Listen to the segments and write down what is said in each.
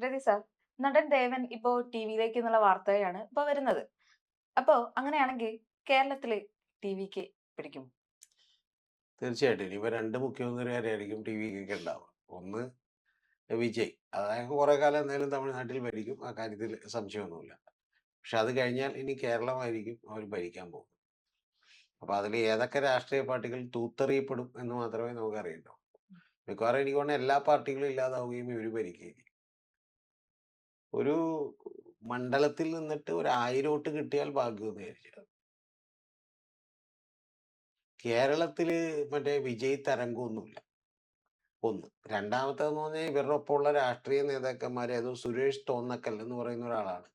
രതി sir, നടൻ ദേവൻ ഇപ്പോ ടിവിയിലേക്ക് എന്നുള്ള വാർത്തയാണ് ഇപ്പൊ വരുന്നത്. അപ്പോ അങ്ങനെയാണെങ്കിൽ കേരളത്തില് ടിവിക്ക് പിടിക്കും? തീർച്ചയായിട്ടും. ഇനിയിപ്പോ 2 മുഖ്യമന്ത്രിമാരായിരിക്കും ടിവിക്കൊക്കെ ഉണ്ടാവുക. ഒന്ന് വിജയ്. അദ്ദേഹം കുറെ കാലം എന്തായാലും തമിഴ്നാട്ടിൽ ഭരിക്കും. ആ കാര്യത്തിൽ സംശയമൊന്നുമില്ല. പക്ഷെ അത് കഴിഞ്ഞാൽ ഇനി കേരളമായിരിക്കും അവർ ഭരിക്കാൻ പോകുന്നത്. അപ്പൊ അതിൽ ഏതൊക്കെ രാഷ്ട്രീയ പാർട്ടികൾ തൂത്തെറിയപ്പെടും എന്ന് മാത്രമേ നമുക്കറിയണ്ടൂ. മിക്കവാറും എനിക്ക് തോന്നുന്നു എല്ലാ പാർട്ടികളും ഇല്ലാതാവുകയും ഇവർ ഭരിക്കുകയും ചെയ്യും. ഒരു മണ്ഡലത്തിൽ നിന്നിട്ട് ഒരു 1000 വോട്ട് കിട്ടിയാൽ ഭാഗ്യമെന്ന് വിചാരിച്ചു. കേരളത്തില് മറ്റേ വിജയ് തരംഗമൊന്നുമില്ല. ഒന്ന്. രണ്ടാമത്തേതെന്ന് പറഞ്ഞാൽ ഇവരുടെ ഒപ്പമുള്ള രാഷ്ട്രീയ നേതാക്കന്മാർ ഏതോ സുരേഷ് തോന്നക്കൽ എന്ന് പറയുന്ന ഒരാളാണ്.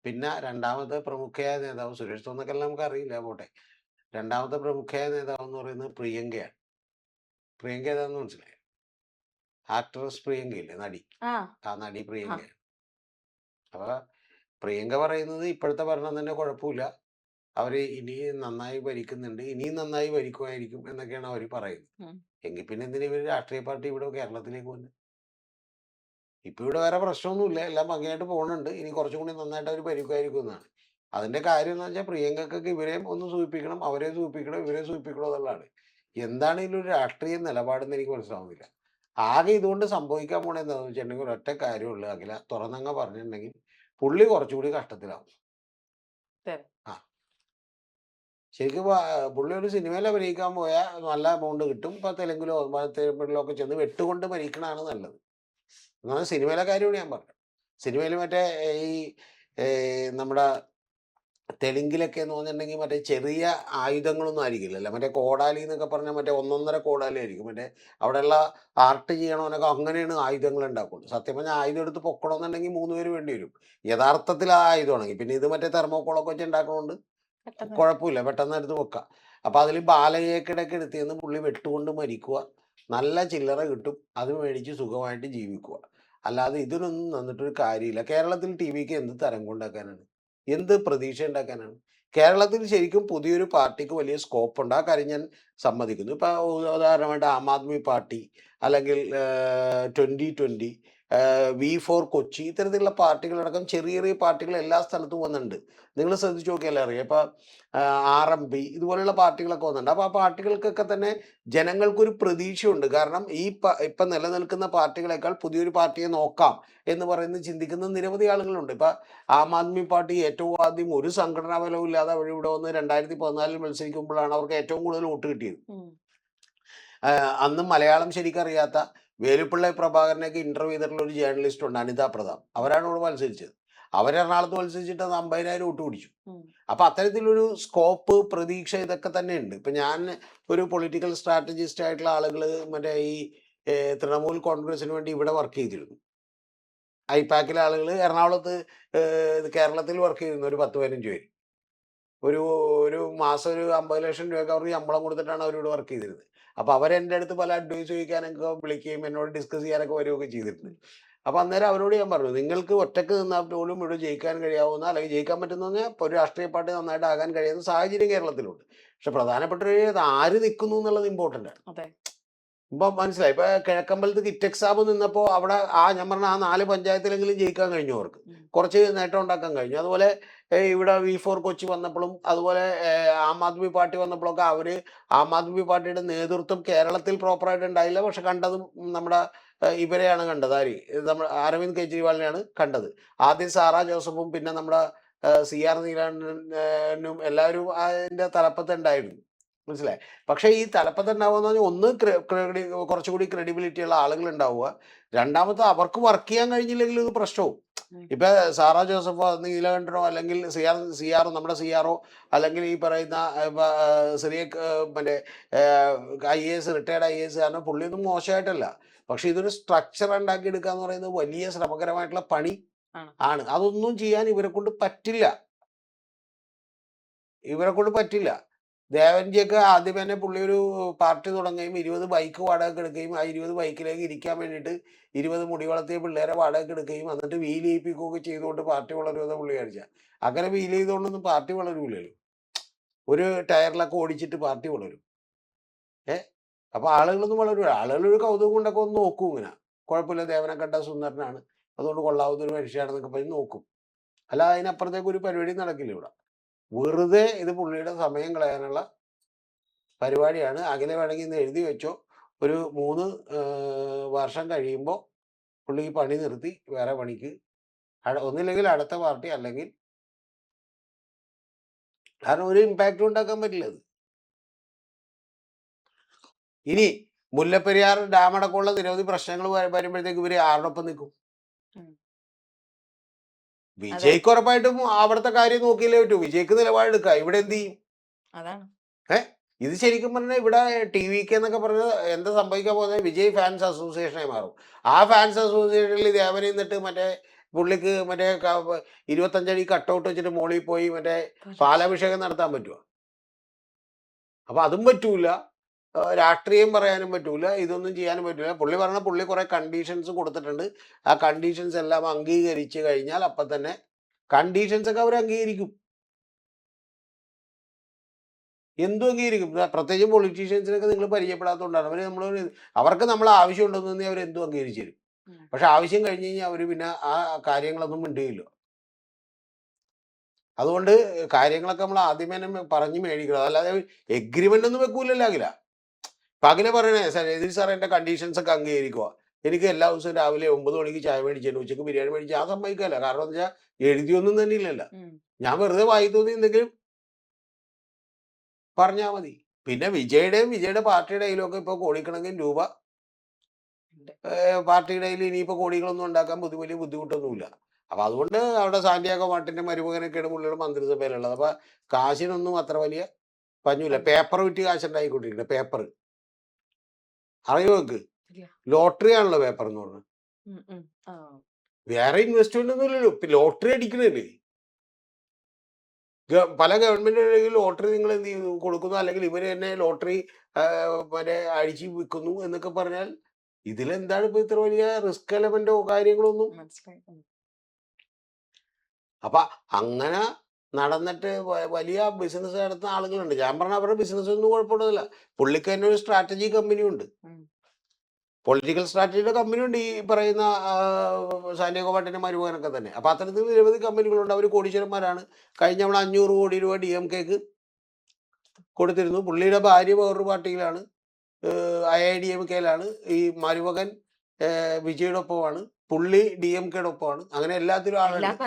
പിന്നെ രണ്ടാമത്തെ പ്രമുഖയായ നേതാവ് സുരേഷ് തോന്നക്കൽ നമുക്കറിയില്ല, പോട്ടെ. രണ്ടാമത്തെ പ്രമുഖയായ നേതാവ് എന്ന് പറയുന്നത് പ്രിയങ്കയാണ്. പ്രിയങ്ക ഏതാന്ന് മനസ്സിലായോ? ആക്ട്രസ് പ്രിയങ്കയില്ലേ, നടി. ആ ആ നടി ആ പ്രിയങ്കയാണ്. അപ്പൊ പ്രിയങ്ക പറയുന്നത് ഇപ്പോഴത്തെ ഭരണം തന്നെ കുഴപ്പമില്ല, അവര് ഇനിയും നന്നായി ഭരിക്കുന്നുണ്ട്, ഇനിയും നന്നായി ഭരിക്കുമായിരിക്കും എന്നൊക്കെയാണ് അവർ പറയുന്നത്. ഉം. എങ്കിൽ പിന്നെ എന്തിനാ ഇവര് രാഷ്ട്രീയ പാർട്ടി ഇവിടെ കേരളത്തിലേക്ക് വന്നത്? ഇപ്പൊ ഇവിടെ വേറെ പ്രശ്നമൊന്നുമില്ല, എല്ലാം ഭംഗിയായിട്ട് പോകുന്നുണ്ട്. ഇനി കുറച്ചും കൂടി നന്നായിട്ട് അവർ ഭരിക്കുമായിരിക്കും എന്നാണ്. അതിന്റെ കാര്യം എന്ന് വെച്ചാൽ പ്രിയങ്കക്കൊക്കെ ഇവരെയും ഒന്ന് സൂചിപ്പിക്കണം, അവരെ സൂചിപ്പിക്കണം, ഇവരെ സൂചിപ്പിക്കണം എന്നുള്ളതാണ്. എന്താണ് ഇതിലൊരു രാഷ്ട്രീയ നിലപാടെന്ന് എനിക്ക് മനസ്സിലാവുന്നില്ല. ആകെ ഇതുകൊണ്ട് സംഭവിക്കാൻ പോണത് എന്താണെന്ന് വെച്ചിട്ടുണ്ടെങ്കിൽ ഒരൊറ്റ കാര്യമുള്ളൂ അഖില, തുറന്നങ്ങ് പറഞ്ഞിട്ടുണ്ടെങ്കിൽ പുള്ളി കുറച്ചുകൂടി കഷ്ടത്തിലാവും. അതെ. ആ, ശരിക്കും പുള്ളി ഒരു സിനിമയിൽ അഭിനയിക്കാൻ പോയാൽ നല്ല എമൗണ്ട് കിട്ടും. ഇപ്പൊ തെലുങ്കിലോ തമിഴിലോ ഒക്കെ ചെന്ന് വെട്ടുകൊണ്ട് മരിക്കണതാണ് നല്ലത്. എന്നാൽ സിനിമയിലെ കാര്യമാണ് ഞാൻ പറഞ്ഞത്. സിനിമയിൽ മറ്റേ ഈ നമ്മുടെ തെലുങ്കിലൊക്കെ എന്ന് പറഞ്ഞിട്ടുണ്ടെങ്കിൽ മറ്റേ ചെറിയ ആയുധങ്ങളൊന്നും ആയിരിക്കില്ലല്ലോ, മറ്റേ കോടാലി എന്നൊക്കെ പറഞ്ഞാൽ മറ്റേ ഒന്നൊന്നര കോടാലി ആയിരിക്കും. മറ്റേ അവിടെയുള്ള ആർട്ട് ചെയ്യണമെന്നൊക്കെ അങ്ങനെയാണ് ആയുധങ്ങൾ ഉണ്ടാക്കുള്ളൂ. സത്യം പറഞ്ഞാൽ ആയുധം എടുത്ത് പൊക്കണമെന്നുണ്ടെങ്കിൽ 3 പേര് വേണ്ടി വരും യഥാർത്ഥത്തിൽ ആ ആയുധമാണെങ്കിൽ. പിന്നെ ഇത് മറ്റേ തെർമോക്കോളൊക്കെ വെച്ച് ഉണ്ടാക്കണോണ്ട് പെട്ടെന്ന് പറ്റും. കുഴപ്പമില്ല, പെട്ടെന്ന് എടുത്ത് വെക്കാം. അപ്പൊ അതിൽ ബാലയേക്കടൊക്കെ എടുത്ത് പുള്ളി വെട്ടുകൊണ്ട് മരിക്കുക, നല്ല ചില്ലറ കിട്ടും, അത് മേടിച്ച് സുഖമായിട്ട് ജീവിക്കുക. അല്ലാതെ ഇതിനൊന്നും നിന്നിട്ടൊരു കാര്യമില്ല. കേരളത്തിൽ ടി വിക്ക് എന്ത് തരം കൊണ്ടാക്കാനാണ്, എന്ത് പ്രതീക്ഷ ഉണ്ടാക്കാനാണ്? കേരളത്തിൽ ശരിക്കും പുതിയൊരു പാർട്ടിക്ക് വലിയ സ്കോപ്പ് ഉണ്ട്, ആ കാര്യം ഞാൻ സമ്മതിക്കുന്നു. ഇപ്പൊ ഉദാഹരണമായിട്ട് ആം ആദ്മി പാർട്ടി, അല്ലെങ്കിൽ 2020, V4 കൊച്ചി, ഇത്തരത്തിലുള്ള പാർട്ടികളടക്കം ചെറിയ ചെറിയ പാർട്ടികൾ എല്ലാ സ്ഥലത്തും വന്നിട്ടുണ്ട്. നിങ്ങൾ ശ്രദ്ധിച്ചു നോക്കിയാലേ അറിയാം. ഇപ്പൊ RMP ഇതുപോലെയുള്ള പാർട്ടികളൊക്കെ വന്നിട്ടുണ്ട്. അപ്പൊ ആ പാർട്ടികൾക്കൊക്കെ തന്നെ ജനങ്ങൾക്കൊരു പ്രതീക്ഷയുണ്ട്. കാരണം ഇപ്പൊ നിലനിൽക്കുന്ന പാർട്ടികളെക്കാൾ പുതിയൊരു പാർട്ടിയെ നോക്കാം എന്ന് പറയുന്നത് ചിന്തിക്കുന്ന നിരവധി ആളുകളുണ്ട്. ഇപ്പൊ ആം ആദ്മി പാർട്ടി ഏറ്റവും ആദ്യം ഒരു സംഘടനാ ബലവും ഇല്ലാതെ അവർ ഇവിടെ വന്ന് 2014 മത്സരിക്കുമ്പോഴാണ് അവർക്ക് ഏറ്റവും കൂടുതൽ വോട്ട് കിട്ടിയത്. ഉം. അന്ന് മലയാളം ശരിക്കറിയാത്ത വേലുപ്പിള്ളെ പ്രഭാകരനൊക്കെ ഇന്റർവ്യൂ ചെയ്തിട്ടുള്ള ഒരു ജേർണലിസ്റ്റ് ഉണ്ട്, അനിത പ്രതാപ്. അവരാണ് ഇവിടെ മത്സരിച്ചത്. അവർ എറണാകുളത്ത് മത്സരിച്ചിട്ട് അത് 50,000 വോട്ട് പിടിച്ചു. ഉം. അപ്പൊ അത്തരത്തിലൊരു സ്കോപ്പ്, പ്രതീക്ഷ ഇതൊക്കെ തന്നെ ഉണ്ട്. ഇപ്പൊ ഞാൻ ഒരു പൊളിറ്റിക്കൽ സ്ട്രാറ്റജിസ്റ്റ് ആയിട്ടുള്ള ആളുകൾ മറ്റേ ഈ തൃണമൂൽ കോൺഗ്രസിന് വേണ്ടി ഇവിടെ വർക്ക് ചെയ്തിരുന്നു. ഐപാക്കിലെ ആളുകൾ എറണാകുളത്ത് കേരളത്തിൽ വർക്ക് ചെയ്തിരുന്നു, ഒരു 10-15 പേര്. ഒരു ഒരു മാസം ഒരു 50 ലക്ഷം രൂപയൊക്കെ അവർക്ക് ശമ്പളം കൊടുത്തിട്ടാണ് അവരിവിടെ വർക്ക് ചെയ്തിരുന്നത്. അപ്പൊ അവരെൻ്റെ അടുത്ത് പല അഡ്വൈസ് ചോദിക്കാനൊക്കെ വിളിക്കുകയും എന്നോട് ഡിസ്കസ് ചെയ്യാനൊക്കെ വരികയൊക്കെ ചെയ്തിട്ടുണ്ട്. അപ്പൊ അന്നേരം അവരോട് ഞാൻ പറഞ്ഞു, നിങ്ങൾക്ക് ഒറ്റക്ക് നിന്നാൽ പോലും ഇവിടെ ജയിക്കാൻ കഴിയാവുന്ന, അല്ലെങ്കിൽ ജയിക്കാൻ പറ്റുന്ന പറഞ്ഞാൽ ഒരു രാഷ്ട്രീയ പാർട്ടി നന്നായിട്ട് ആകാൻ കഴിയുന്ന സാഹചര്യം കേരളത്തിലുണ്ട്. പക്ഷെ പ്രധാനപ്പെട്ട ഒരു ആര് നിൽക്കുന്നു എന്നുള്ളത് ഇമ്പോർട്ടൻ്റ് ആണ്. അതെ. ഇപ്പൊ മനസ്സിലായി. ഇപ്പൊ കിഴക്കമ്പലത്ത് കിറ്റ് എക്സാം നിന്നപ്പോ അവിടെ ഞാൻ പറഞ്ഞ ആ 4 പഞ്ചായത്തിലെങ്കിലും ജയിക്കാൻ കഴിഞ്ഞു അവർക്ക്. ഉം. കുറച്ച് നേട്ടം ഉണ്ടാക്കാൻ കഴിഞ്ഞു. അതുപോലെ ഇവിടെ V4 കൊച്ചി വന്നപ്പോഴും, അതുപോലെ ആം ആദ്മി പാർട്ടി വന്നപ്പോഴൊക്കെ ആം ആദ്മി പാർട്ടിയുടെ നേതൃത്വം കേരളത്തിൽ പ്രോപ്പറായിട്ട് ഉണ്ടായില്ല. പക്ഷെ കണ്ടതും നമ്മുടെ ഇവരെയാണ് കണ്ടത്. നമ്മുടെ അരവിന്ദ് കെജ്രിവാളിനെയാണ് കണ്ടത്. ആദ്യം സാറാ ജോസഫും പിന്നെ നമ്മുടെ CR നീലകണ്ഠനും എല്ലാവരും അതിന്റെ തലപ്പത്ത് ഉണ്ടായിരുന്നു. മനസ്സിലായി. പക്ഷെ ഈ തലപ്പത്തുണ്ടാവുക എന്ന് പറഞ്ഞാൽ കുറച്ചുകൂടി ക്രെഡിബിലിറ്റി ഉള്ള ആളുകൾ ഉണ്ടാവുക. രണ്ടാമത്തെ അവർക്ക് വർക്ക് ചെയ്യാൻ കഴിഞ്ഞില്ലെങ്കിൽ ഇത് പ്രശ്നവും. ഉം. ഇപ്പൊ സാറാ ജോസഫോ നീലകണ്ഠനോ അല്ലെങ്കിൽ സിആർ നമ്മുടെ CRO, അല്ലെങ്കിൽ ഈ പറയുന്ന സിറിയക് മറ്റേ IAS, റിട്ടയർഡ് IAS, കാരണം പുള്ളിയൊന്നും മോശമായിട്ടല്ല. പക്ഷെ ഇതൊരു സ്ട്രക്ചർ ഉണ്ടാക്കി എടുക്കുക എന്ന് പറയുന്നത് വലിയ ശ്രമകരമായിട്ടുള്ള പണി ആണ്. ആണ്. അതൊന്നും ചെയ്യാൻ ഇവരെ കൊണ്ട് പറ്റില്ല. ഇവരെ കൊണ്ട് പറ്റില്ല. ദേവൻജിയൊക്കെ ആദ്യം തന്നെ പുള്ളി ഒരു പാർട്ടി തുടങ്ങുകയും 20 ബൈക്ക് വാടകയ്ക്ക് എടുക്കുകയും ആ 20 ബൈക്കിലേക്ക് ഇരിക്കാൻ വേണ്ടിയിട്ട് 20 മുടി വളർത്തിയ പിള്ളേരെ വാടകയ്ക്ക് എടുക്കുകയും എന്നിട്ട് വീൽ ചെയ്യിപ്പിക്കുകയൊക്കെ ചെയ്തുകൊണ്ട് പാർട്ടി വളരുമെന്ന് പുള്ളി കാണിച്ച. അങ്ങനെ വീൽ ചെയ്തുകൊണ്ടൊന്നും പാർട്ടി വളരൂലല്ലോ. ഒരു ടയറിലൊക്കെ ഓടിച്ചിട്ട് പാർട്ടി വളരും. അപ്പൊ ആളുകളൊന്നും വളരൂല. ആളുകൾ ഒരു കൗതുകം കൊണ്ടൊക്കെ ഒന്ന് നോക്കൂ ഇങ്ങനെ. കുഴപ്പമില്ല, ദേവനെ കണ്ട സുന്ദരനാണ്, അതുകൊണ്ട് കൊള്ളാവുന്ന ഒരു മനുഷ്യനാണെന്നൊക്കെ പറഞ്ഞ് നോക്കും. അല്ലാതെ അതിനപ്പുറത്തേക്ക് ഒരു പരിപാടി നടക്കില്ല ഇവിടെ. വെറുതെ ഇത് പുള്ളിയുടെ സമയം കളയാനുള്ള പരിപാടിയാണ്. അഖില വേണമെങ്കിൽ ഇന്ന് എഴുതി വെച്ചോ. ഒരു 3 വർഷം കഴിയുമ്പോൾ പുള്ളി ഈ പണി നിർത്തി വേറെ പണിക്ക് ഒന്നില്ലെങ്കിൽ അടുത്ത പാർട്ടി, അല്ലെങ്കിൽ കാരണം ഒരു ഇമ്പാക്റ്റും ഉണ്ടാക്കാൻ പറ്റില്ല അത്. ഇനി മുല്ലപ്പെരിയാർ ഡാം അടക്കമുള്ള നിരവധി പ്രശ്നങ്ങൾ വരുമ്പോഴത്തേക്ക് ഇവര് ആരോടൊപ്പം നിൽക്കും? ഉം. അതെ വിജയ്ക്ക് ഉറപ്പായിട്ടും അവിടുത്തെ കാര്യം നോക്കിയില്ലേ പറ്റൂ. വിജയ്ക്ക് നിലപാടെടുക്കുക. ഇവിടെ എന്ത് ചെയ്യും? അതാണ്. ഇത് ശരിക്കും പറഞ്ഞാൽ ഇവിടെ TVK എന്നൊക്കെ പറഞ്ഞാൽ എന്താ സംഭവിക്കാൻ പോകുന്നത്? വിജയ് ഫാൻസ് അസോസിയേഷനായി മാറും. ആ ഫാൻസ് അസോസിയേഷനിൽ ദേവൻ നിന്നിട്ട് മറ്റേ പുള്ളിക്ക് മറ്റേ 25 അടി കട്ടൗട്ട് വെച്ചിട്ട് മോളിൽ പോയി മറ്റേ പാലാഭിഷേകം നടത്താൻ പറ്റുമോ? അപ്പൊ അതും പറ്റൂല. രാഷ്ട്രീയം പറയാനും പറ്റൂല. ഇതൊന്നും ചെയ്യാനും പറ്റൂല. പുള്ളി പറഞ്ഞ പുള്ളി കുറെ കണ്ടീഷൻസ് കൊടുത്തിട്ടുണ്ട്. ആ കണ്ടീഷൻസ് എല്ലാം അംഗീകരിച്ചു കഴിഞ്ഞാൽ അപ്പൊ തന്നെ കണ്ടീഷൻസ് ഒക്കെ അവർ അംഗീകരിക്കും. എന്തും അംഗീകരിക്കും. പ്രത്യേകിച്ചും പൊളിറ്റീഷ്യൻസിനൊക്കെ നിങ്ങൾ പരിചയപ്പെടാത്തതുകൊണ്ടാണ്. അവർക്ക് നമ്മൾ ആവശ്യമുണ്ടെന്ന് തന്നെ അവർ എന്തും അംഗീകരിച്ചു തരും. പക്ഷെ ആവശ്യം കഴിഞ്ഞ് കഴിഞ്ഞാൽ അവർ പിന്നെ ആ കാര്യങ്ങളൊന്നും മിണ്ടുകയില്ല. അതുകൊണ്ട് കാര്യങ്ങളൊക്കെ നമ്മൾ ആദ്യമേ തന്നെ പറഞ്ഞ് മേടിക്കണം. അല്ലാതെ എഗ്രിമെന്റ് ഒന്നും വെക്കൂലല്ലോ അഖില. ഇപ്പൊ അഖില പറയണേ രജനി സാർ എന്റെ കണ്ടീഷൻസ് ഒക്കെ അംഗീകരിക്കുക, എനിക്ക് എല്ലാ ദിവസവും രാവിലെ 9 മണിക്ക് ചായ മേടിച്ചു, ഉച്ചക്ക് ബിരിയാണി മേടിച്ച് ഞാൻ സമ്മതിക്കല്ല. കാരണം എന്താ വെച്ചാൽ എഴുതിയൊന്നും തന്നെ ഇല്ലല്ലോ. ഞാൻ വെറുതെ വായി തോന്നി എന്തെങ്കിലും പറഞ്ഞാൽ മതി. പിന്നെ വിജയുടെ പാർട്ടിയുടെ കയ്യിലൊക്കെ ഇപ്പൊ കോടിക്കണക്കിന് രൂപ പാർട്ടിയുടെ കയ്യിൽ ഇനിയിപ്പോ കോടികളൊന്നും ഉണ്ടാക്കാൻ വലിയ ബുദ്ധിമുട്ടൊന്നുമില്ല. അപ്പൊ അതുകൊണ്ട് അവിടെ സാന്റിയാഗോ മാർട്ടിന്റെ മരുമകനൊക്കെയാണ് പുള്ളിയുടെ മന്ത്രിസഭയിലുള്ളത്. അപ്പൊ കാശിനൊന്നും അത്ര വലിയ പഞ്ഞൂല. പേപ്പർ വിറ്റ് കാശുണ്ടായിക്കൊണ്ടിരിക്കുന്നത്. പേപ്പർ അറിയോ നിങ്ങൾക്ക്? ലോട്ടറി ആണല്ലോ പേപ്പർ എന്ന് പറഞ്ഞത്. വേറെ ഇൻവെസ്റ്റ്മെന്റ് ഒന്നും ഇല്ലല്ലോ. ലോട്ടറി അടിക്കണല്ലേ. പല ഗവൺമെന്റ് ലോട്ടറി നിങ്ങൾ എന്ത് ചെയ്യുന്നു, കൊടുക്കുന്നു, അല്ലെങ്കിൽ ഇവര് തന്നെ ലോട്ടറി മറ്റേ അടിച്ച് വിൽക്കുന്നു എന്നൊക്കെ പറഞ്ഞാൽ ഇതിലെന്താണ് ഇപ്പൊ ഇത്ര വലിയ റിസ്ക് എലമെന്റോ കാര്യങ്ങളോ ഒന്നും? അപ്പൊ അങ്ങനെ നടന്നിട്ട് വലിയ ബിസിനസ് നടത്തുന്ന ആളുകളുണ്ട്. ഞാൻ പറഞ്ഞ അവരുടെ ബിസിനസ് ഒന്നും കുഴപ്പമുള്ളതല്ല. പുള്ളിക്ക് തന്നെ ഒരു സ്ട്രാറ്റജി കമ്പനി ഉണ്ട്, പൊളിറ്റിക്കൽ സ്ട്രാറ്റജിയുടെ കമ്പനി ഉണ്ട് ഈ പറയുന്ന സാന്റിയാഗോ മാർട്ടിന്റെ മരുമകനൊക്കെ തന്നെ. അപ്പൊ അത്തരത്തിൽ നിരവധി കമ്പനികളുണ്ട്. അവർ കോടീശ്വരന്മാരാണ്. കഴിഞ്ഞ തവണ 500 കോടി രൂപ DMKക്ക് കൊടുത്തിരുന്നു. പുള്ളിയുടെ ഭാര്യ വേറൊരു പാർട്ടിയിലാണ്, AIADMKയിലാണ്. ഈ മരുമകൻ വിജയുടെ ഒപ്പമാണ്, പുള്ളി DMKയുടെ ഒപ്പമാണ്. അങ്ങനെ എല്ലാത്തിലും ആളുണ്ട്,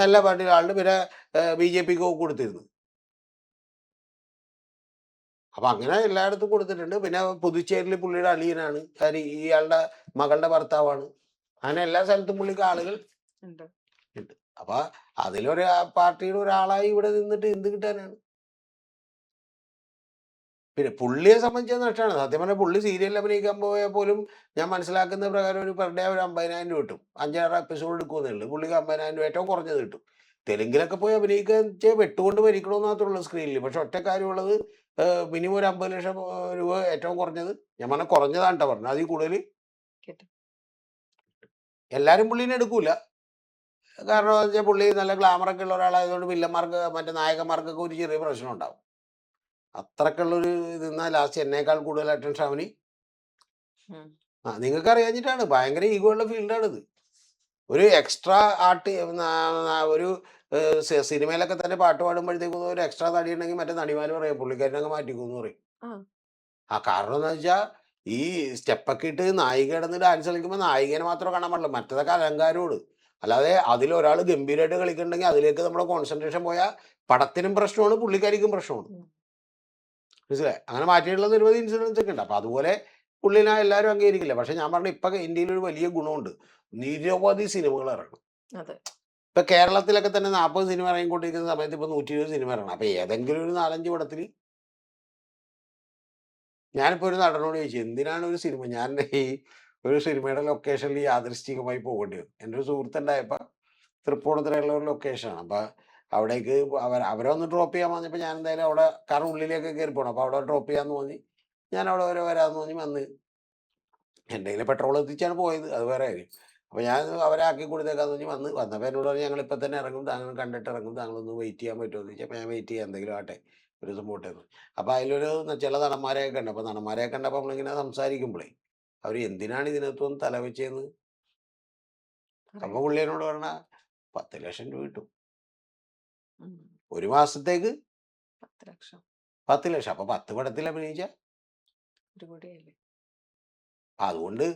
എല്ലാ പാർട്ടിയിലും ആളുണ്ട്. പിന്നെ BJPക്ക് കൊടുത്തിരുന്നു. അപ്പൊ അങ്ങനെ എല്ലായിടത്തും കൊടുത്തിട്ടുണ്ട്. പിന്നെ പുതുച്ചേരിയിൽ പുള്ളിയുടെ അളിയനാണ്, ഇയാളുടെ മകളുടെ ഭർത്താവാണ്. അങ്ങനെ എല്ലാ സ്ഥലത്തും പുള്ളിക്ക് ആളുകൾ ഉണ്ട്. അപ്പൊ അതിലൊരു പാർട്ടിയുടെ ഒരാളായി ഇവിടെ നിന്നിട്ട് എന്ത് കിട്ടാനാണ്? പിന്നെ പുള്ളിയെ സംബന്ധിച്ച് നഷ്ടമാണ്. സത്യം പറഞ്ഞാൽ പുള്ളി സീരിയലിൽ അഭിനയിക്കാൻ പോയാൽ പോലും ഞാൻ മനസ്സിലാക്കുന്ന പ്രകാരം ഒരു പെർ ഡേ ഒരു 50,000 രൂപ കിട്ടും. 5-6 എപ്പിസോഡ് എടുക്കുന്നേ ഉള്ളൂ. പുള്ളിക്ക് 50,000 രൂപ ഏറ്റവും കുറഞ്ഞത് കിട്ടും. തെലുങ്കിലൊക്കെ പോയി അഭിനയിക്കാൻ വെട്ടുകൊണ്ട് മരിക്കണമെന്ന് മാത്രമുള്ള സ്ക്രീനിൽ. പക്ഷെ ഒറ്റ കാര്യമുള്ളത് മിനിമം ഒരു 50 ലക്ഷം രൂപ ഏറ്റവും കുറഞ്ഞത്. ഞാൻ പറഞ്ഞ കുറഞ്ഞതാണ് കേട്ടോ പറഞ്ഞത്. അതിൽ കൂടുതൽ എല്ലാവരും പുള്ളീനെ എടുക്കൂല. കാരണം എന്താ വെച്ചാൽ പുള്ളി നല്ല ഗ്ലാമറൊക്കെ ഉള്ള ഒരാളായതുകൊണ്ട് വില്ലന്മാർക്ക് മറ്റേ നായകന്മാർക്കൊക്കെ ഒരു ചെറിയ പ്രശ്നം ഉണ്ടാവും. അത്രക്കുള്ളൊരു ഇതെന്നാൽ ലാസ്റ്റ് എന്നേക്കാൾ കൂടുതൽ അറ്റൻഷൻ അവന്. നിങ്ങൾക്ക് അറിയാഞ്ഞിട്ടാണ്. ഭയങ്കര ഈഗോ ഉള്ള ഫീൽഡാണിത്. ഒരു എക്സ്ട്രാ ആർട്ട് ഒരു സിനിമയിലൊക്കെ തന്നെ പാട്ട് പാടുമ്പോഴത്തേക്കും ഒരു എക്സ്ട്രാ നടി ഉണ്ടെങ്കിൽ മറ്റേ നടിമാര് പറയാം പുള്ളിക്കാരനങ്ങ് മാറ്റിക്കൂന്ന് പറയും. കാരണം എന്താ വെച്ചാൽ ഈ സ്റ്റെപ്പൊക്കെ ഇട്ട് നായിക കിടന്ന് ഡാൻസ് കളിക്കുമ്പോൾ നായികനെ മാത്രം കാണാൻ പാടില്ല, മറ്റതൊക്കെ അലങ്കാരമാണ്. അല്ലാതെ അതിലൊരാൾ ഗംഭീരമായിട്ട് കളിക്കുന്നുണ്ടെങ്കിൽ അതിലേക്ക് നമ്മുടെ കോൺസെൻട്രേഷൻ പോയാൽ പടത്തിനും പ്രശ്നമാണ്, പുള്ളിക്കാരിക്കും പ്രശ്നമാണ്. മനസ്സിലായി? അങ്ങനെ മാറ്റിയിട്ടുള്ള നിരവധി ഇൻസിഡൻസ് ഒക്കെ ഉണ്ട്. അപ്പൊ അതുപോലെ പുള്ളിനെ എല്ലാവരും അംഗീകരിക്കില്ല. പക്ഷെ ഞാൻ പറഞ്ഞ ഇപ്പൊ ഇന്ത്യയിൽ ഒരു വലിയ ഗുണമുണ്ട്, നിരവധി സിനിമകൾ ഇറങ്ങും. ഇപ്പൊ കേരളത്തിലൊക്കെ തന്നെ 40 സിനിമ ഇറങ്ങിക്കൊണ്ടിരിക്കുന്ന സമയത്ത് ഇപ്പൊ 120 സിനിമ ഇറങ്ങണം. അപ്പൊ ഏതെങ്കിലും ഒരു 4-5 പടത്തിൽ ഞാനിപ്പോ ഒരു നടനോട് ചോദിച്ചു എന്തിനാണ് ഒരു സിനിമ, ഞാൻ ഈ ഒരു സിനിമയുടെ ലൊക്കേഷനിൽ യാദൃശ്ചികമായി പോകേണ്ടി വന്നു. എൻ്റെ ഒരു സുഹൃത്തുണ്ടായപ്പോ തൃപ്പൂണിത്തുറയുള്ള ഒരു ലൊക്കേഷനാണ്. അപ്പൊ അവിടേക്ക് അവരെ ഒന്ന് ഡ്രോപ്പ് ചെയ്യാൻ പറഞ്ഞപ്പോൾ ഞാൻ എന്തായാലും അവിടെ, കാരണം ഉള്ളിലേക്ക് കയറി പോകണം, അപ്പൊ അവിടെ ഡ്രോപ്പ് ചെയ്യാന്ന് തോന്നി. ഞാൻ അവിടെ വരെ വരാമെന്ന് തോന്നി വന്ന്. എൻ്റെ കയ്യിൽ പെട്രോൾ എത്തിച്ചാണ് പോയത്, അത് വേറെ കാര്യം. അപ്പൊ ഞാൻ അവരെ ആക്കി കൊടുത്തേക്കാന്ന് തോന്നി വന്നപ്പോൾ എന്നോട് പറഞ്ഞു ഞങ്ങൾ ഇപ്പൊ തന്നെ ഇറങ്ങും, താങ്കൾ കണ്ടിട്ട് ഇറങ്ങും, താങ്കളൊന്ന് വെയിറ്റ് ചെയ്യാൻ പറ്റുമോ എന്ന് ചോദിച്ചപ്പോൾ ഞാൻ വെയിറ്റ് ചെയ്യാം, എന്തെങ്കിലും ആട്ടെ, ഒരു ദിവസം പോട്ടെന്ന്. അപ്പൊ അതിലൊരു ചില നടന്മാരെയൊക്കെ ഉണ്ട്. അപ്പൊ നടന്മാരെയൊക്കെ കണ്ടപ്പോൾ നമ്മളിങ്ങനെ സംസാരിക്കുമ്പോഴേ അവർ എന്തിനാണ് ഇതിനകത്തൊന്ന് തലവെച്ചതെന്ന് അപ്പൊ പറയൂ. പുള്ളി എന്നോട് പറഞ്ഞ 10 ലക്ഷം രൂപ കിട്ടും ഉം. ഒരു മാസത്തേക്ക്. 10 ലക്ഷം 10 ലക്ഷം. അപ്പൊ 10 പടത്തിൽ അഭിനയിച്ച 1 കോടിയല്ലേ? അതുകൊണ്ട്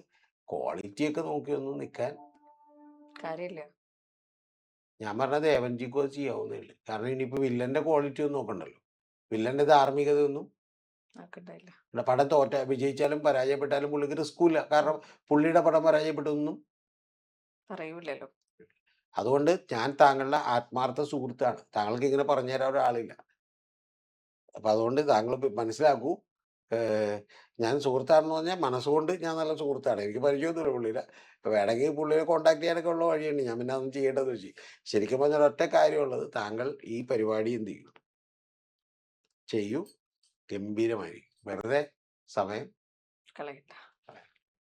ക്വാളിറ്റി ഒക്കെ നോക്കി ഒന്നും നിൽക്കാൻ കാര്യമില്ല. ഞാൻ പറഞ്ഞത് ദേവൻജിക്ക് അത് ചെയ്യാവുന്നേ ഉള്ളൂ. കാരണം ഇനിയിപ്പോ വില്ലന്റെ ക്വാളിറ്റി ഒന്നും നോക്കണ്ടല്ലോ. വില്ലന്റെ ധാർമ്മികതയൊന്നും ആക്കണ്ടായില്ല. ഇവിടെ പടം വിജയിച്ചാലും പരാജയപ്പെട്ടാലും പുള്ളിക്ക് റിസ്ക്കും ഇല്ല. കാരണം പുള്ളിയുടെ പടം പരാജയപ്പെട്ടൊന്നും. പറയൂലല്ലോ. അതുകൊണ്ട് ഞാൻ താങ്കളുടെ ആത്മാർത്ഥ സുഹൃത്താണ്. താങ്കൾക്ക് ഇങ്ങനെ പറഞ്ഞു തരാൻ ഒരാളില്ല. അപ്പൊ അതുകൊണ്ട് താങ്കൾ മനസ്സിലാക്കൂ. ഞാൻ സുഹൃത്താണെന്ന് പറഞ്ഞാൽ മനസ്സുകൊണ്ട് ഞാൻ നല്ല സുഹൃത്താണ്. എനിക്ക് പരിചയമൊന്നുമില്ല പുള്ളിയുടെ. ഇപ്പൊ വേണമെങ്കിൽ പുള്ളിയെ കോൺടാക്ട് ചെയ്യാനൊക്കെ ഉള്ള വഴിയുണ്ട്. ഞാൻ പിന്നെ അതൊന്നും ചെയ്യേണ്ടത് വെച്ച്. ശരിക്കും പറഞ്ഞാൽ ഒറ്റ കാര്യമുള്ളത്, താങ്കൾ ഈ പരിപാടി എന്ത് ചെയ്യൂ, ചെയ്യൂ, ഗംഭീരമായിരിക്കും. വെറുതെ സമയം കളയണ്ട.